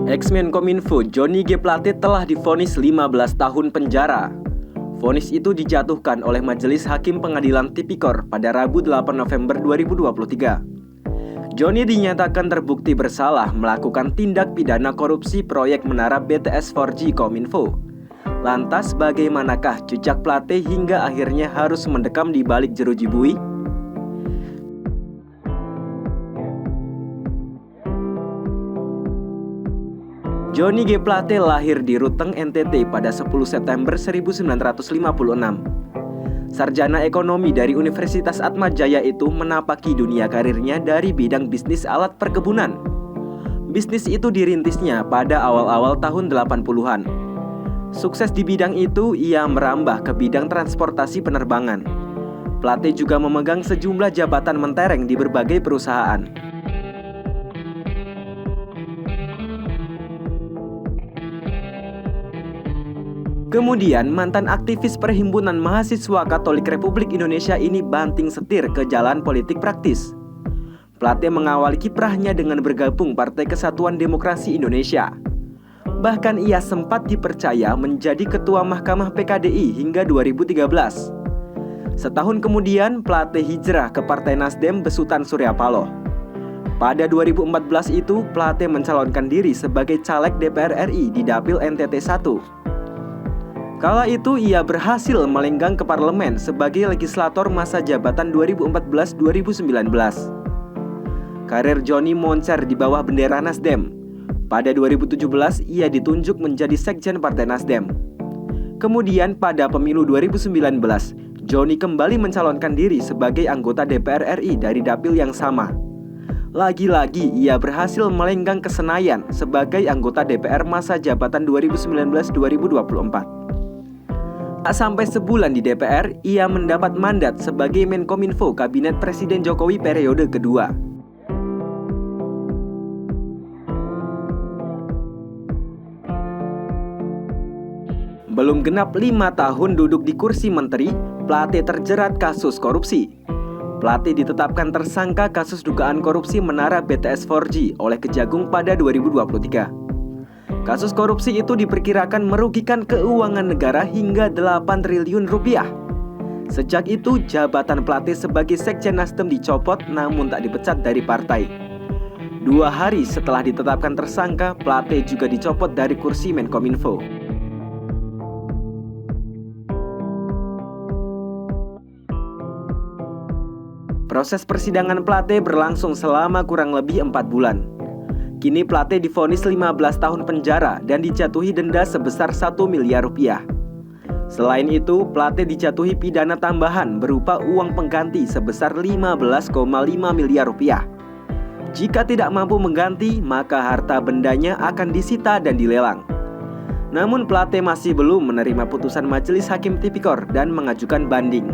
Ex-Menkominfo Johnny G. Plate telah divonis 15 tahun penjara. Vonis itu dijatuhkan oleh Majelis Hakim Pengadilan Tipikor pada Rabu 8 November 2023. Johnny dinyatakan terbukti bersalah melakukan tindak pidana korupsi proyek menara BTS 4G Kominfo. Lantas bagaimanakah jejak Plate hingga akhirnya harus mendekam di balik jeruji bui? Johnny G. Plate lahir di Ruteng, NTT pada 10 September 1956. Sarjana ekonomi dari Universitas Atmajaya itu menapaki dunia karirnya dari bidang bisnis alat perkebunan. Bisnis itu dirintisnya pada awal-awal tahun 80-an. Sukses di bidang itu, ia merambah ke bidang transportasi penerbangan. Plate juga memegang sejumlah jabatan mentereng di berbagai perusahaan. Kemudian, mantan aktivis Perhimpunan Mahasiswa Katolik Republik Indonesia ini banting setir ke jalan politik praktis. Plate mengawali kiprahnya dengan bergabung Partai Kesatuan Demokrasi Indonesia. Bahkan ia sempat dipercaya menjadi Ketua Mahkamah PKDI hingga 2013. Setahun kemudian, Plate hijrah ke Partai Nasdem besutan Surya Paloh. Pada 2014 itu, Plate mencalonkan diri sebagai caleg DPR RI di Dapil NTT 1. Kala itu ia berhasil melenggang ke parlemen sebagai legislator masa jabatan 2014-2019. Karir Johnny moncer di bawah bendera Nasdem. Pada 2017 ia ditunjuk menjadi sekjen Partai Nasdem. Kemudian pada pemilu 2019, Johnny kembali mencalonkan diri sebagai anggota DPR RI dari dapil yang sama. Lagi-lagi ia berhasil melenggang ke Senayan sebagai anggota DPR masa jabatan 2019-2024. Tak sampai sebulan di DPR, ia mendapat mandat sebagai Menkominfo Kabinet Presiden Jokowi periode kedua. Belum genap 5 tahun duduk di kursi menteri, Plate terjerat kasus korupsi. Plate ditetapkan tersangka kasus dugaan korupsi menara BTS 4G oleh Kejagung pada 2023. Kasus korupsi itu diperkirakan merugikan keuangan negara hingga 8 triliun rupiah. Sejak itu, jabatan Plate sebagai sekjen Nasdem dicopot namun tak dipecat dari partai. 2 hari setelah ditetapkan tersangka, Plate juga dicopot dari kursi Menkominfo. Proses persidangan Plate berlangsung selama kurang lebih 4 bulan. Kini Plate divonis 15 tahun penjara dan dijatuhi denda sebesar 1 miliar rupiah. Selain itu, Plate dijatuhi pidana tambahan berupa uang pengganti sebesar 15,5 miliar rupiah. Jika tidak mampu mengganti, maka harta bendanya akan disita dan dilelang. Namun Plate masih belum menerima putusan Majelis Hakim Tipikor dan mengajukan banding.